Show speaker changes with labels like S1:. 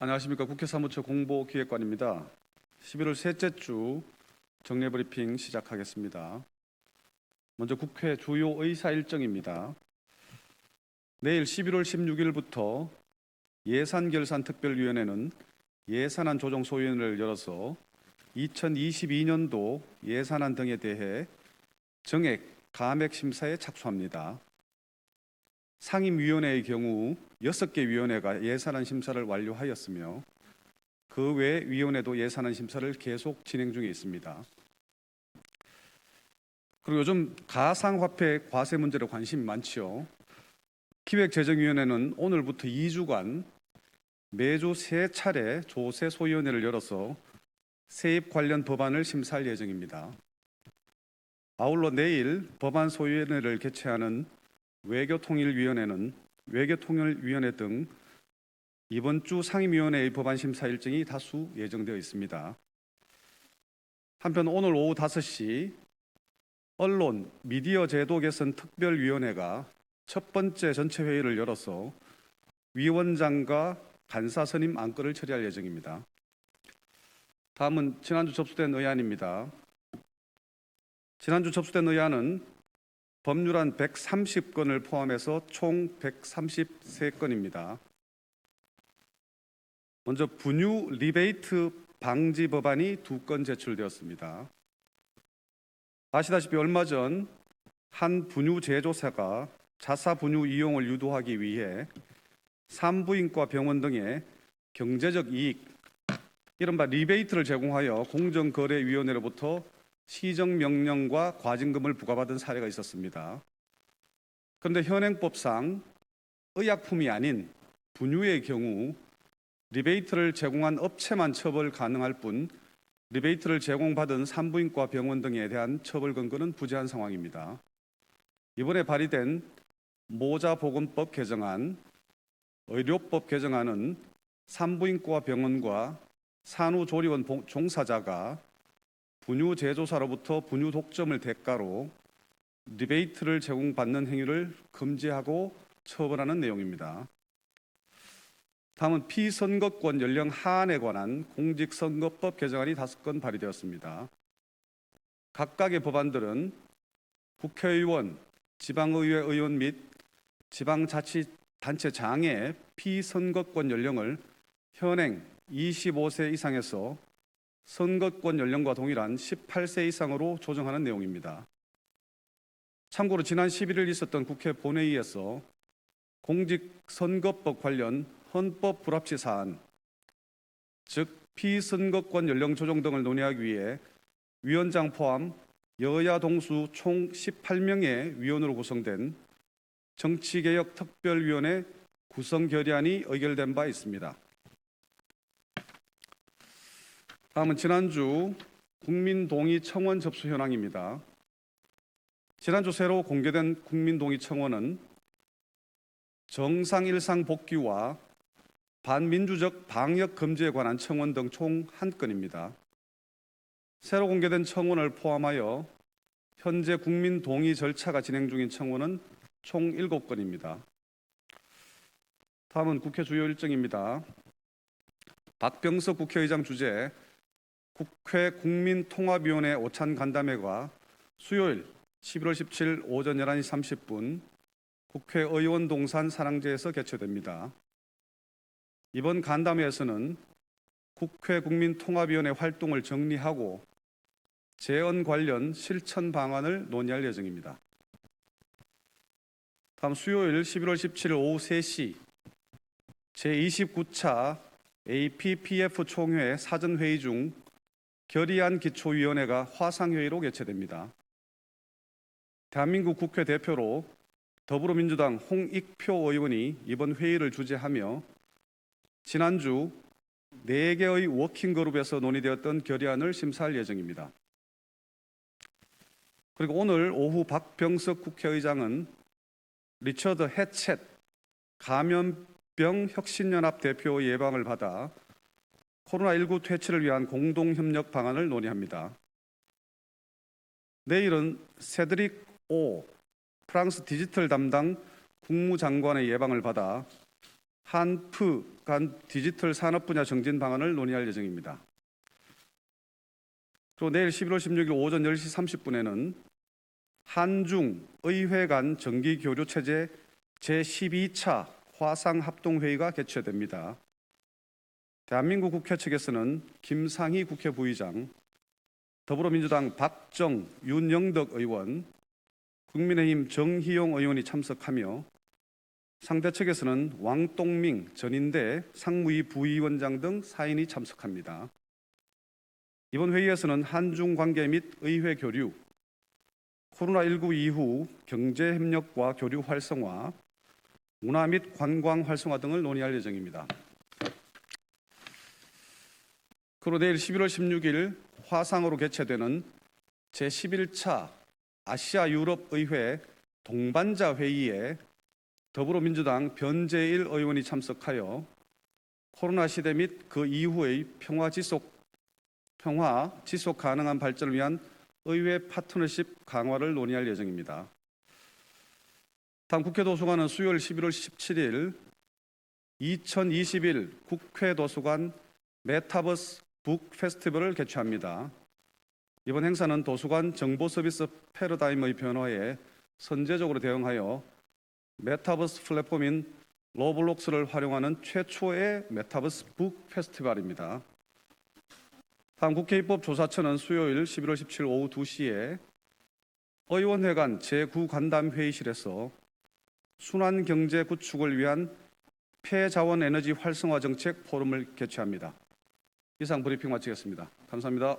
S1: 안녕하십니까. 국회 사무처 공보기획관입니다. 11월 셋째 주 정례 브리핑 시작하겠습니다. 먼저 국회 주요 의사 일정입니다. 내일 11월 16일부터 예산결산특별위원회는 예산안 조정 소위원회를 열어서 2022년도 예산안 등에 대해 정액, 감액 심사에 착수합니다. 상임위원회의 경우 6개 위원회가 예산안 심사를 완료하였으며 그 외 위원회도 예산안 심사를 계속 진행 중에 있습니다. 그리고 요즘 가상화폐 과세 문제로 관심이 많지요. 기획재정위원회는 오늘부터 2주간 매주 3차례 조세 소위원회를 열어서 세입 관련 법안을 심사할 예정입니다. 아울러 내일 법안 소위원회를 개최하는 외교통일위원회 등 이번 주 상임위원회의 법안 심사 일정이 다수 예정되어 있습니다. 한편 오늘 오후 5시 언론 미디어 제도 개선 특별위원회가 첫 번째 전체 회의를 열어서 위원장과 간사 선임 안건을 처리할 예정입니다. 다음은 지난주 접수된 의안입니다. 지난주 접수된 의안은 법률안 130건을 포함해서 총 133건입니다. 먼저 분유 리베이트 방지 법안이 2건 제출되었습니다. 아시다시피 얼마 전 한 분유 제조사가 자사 분유 이용을 유도하기 위해 산부인과 병원 등의 경제적 이익, 이른바 리베이트를 제공하여 공정거래위원회로부터 시정명령과 과징금을 부과받은 사례가 있었습니다. 그런데 현행법상 의약품이 아닌 분유의 경우 리베이트를 제공한 업체만 처벌 가능할 뿐 리베이트를 제공받은 산부인과 병원 등에 대한 처벌 근거는 부재한 상황입니다. 이번에 발의된 모자보건법 개정안, 의료법 개정안은 산부인과 병원과 산후조리원 종사자가 분유 제조사로부터 분유 독점을 대가로 리베이트를 제공받는 행위를 금지하고 처벌하는 내용입니다. 다음은 피선거권 연령 하한에 관한 공직선거법 개정안이 5건 발의되었습니다. 각각의 법안들은 국회의원, 지방의회 의원 및 지방자치단체장의 피선거권 연령을 현행 25세 이상에서 선거권 연령과 동일한 18세 이상으로 조정하는 내용입니다. 참고로 지난 11일 있었던 국회 본회의에서 공직선거법 관련 헌법 불합치 사안, 즉 피선거권 연령 조정 등을 논의하기 위해 위원장 포함 여야 동수 총 18명의 위원으로 구성된 정치개혁특별위원회 구성 결의안이 의결된 바 있습니다. 다음은 지난주 국민동의 청원 접수 현황입니다. 지난주 새로 공개된 국민동의 청원은 정상일상 복귀와 반민주적 방역 금지에 관한 청원 등 총 1건입니다. 새로 공개된 청원을 포함하여 현재 국민 동의 절차가 진행 중인 청원은 총 7건입니다. 다음은 국회 주요 일정입니다. 박병석 국회의장 주재 국회 국민통합위원회 오찬 간담회가 수요일 11월 17일 오전 11시 30분 국회의원 동산 사랑제에서 개최됩니다. 이번 간담회에서는 국회 국민통합위원회 활동을 정리하고 재언 관련 실천 방안을 논의할 예정입니다. 다음 수요일 11월 17일 오후 3시 제29차 APPF 총회 사전회의 중 결의안 기초위원회가 화상회의로 개최됩니다. 대한민국 국회 대표로 더불어민주당 홍익표 의원이 이번 회의를 주재하며 지난주 4개의 워킹그룹에서 논의되었던 결의안을 심사할 예정입니다. 그리고 오늘 오후 박병석 국회의장은 리처드 해쳇 감염병 혁신연합 대표의 예방을 받아 코로나19 퇴치를 위한 공동협력 방안을 논의합니다. 내일은 세드릭 오 프랑스 디지털 담당 국무장관의 예방을 받아 한프 간 디지털 산업 분야 정진 방안을 논의할 예정입니다. 또 내일 11월 16일 오전 10시 30분에는 한중 의회 간 정기 교류 체제 제12차 화상 합동회의가 개최됩니다. 대한민국 국회 측에서는 김상희 국회 부의장, 더불어민주당 박정, 윤영덕 의원, 국민의힘 정희용 의원이 참석하며 상대 측에서는 왕동밍 전인대 상무위 부위원장 등 4인이 참석합니다. 이번 회의에서는 한중 관계 및 의회 교류, 코로나19 이후 경제 협력과 교류 활성화, 문화 및 관광 활성화 등을 논의할 예정입니다. 그리고 내일 11월 16일 화상으로 개최되는 제11차 아시아 유럽 의회 동반자 회의에 더불어민주당 변재일 의원이 참석하여 코로나 시대 및 그 이후의 평화 지속 가능한 발전을 위한 의회 파트너십 강화를 논의할 예정입니다. 다음 국회 도서관은 수요일 11월 17일 2021 국회 도서관 메타버스 북 페스티벌을 개최합니다. 이번 행사는 도서관 정보 서비스 패러다임의 변화에 선제적으로 대응하여 메타버스 플랫폼인 로블록스를 활용하는 최초의 메타버스 북 페스티벌입니다. 다음 국회 입법조사처는 수요일 11월 17일 오후 2시에 의원회 간 제9간담회의실에서 순환경제 구축을 위한 폐자원에너지 활성화 정책 포럼을 개최합니다. 이상 브리핑 마치겠습니다. 감사합니다.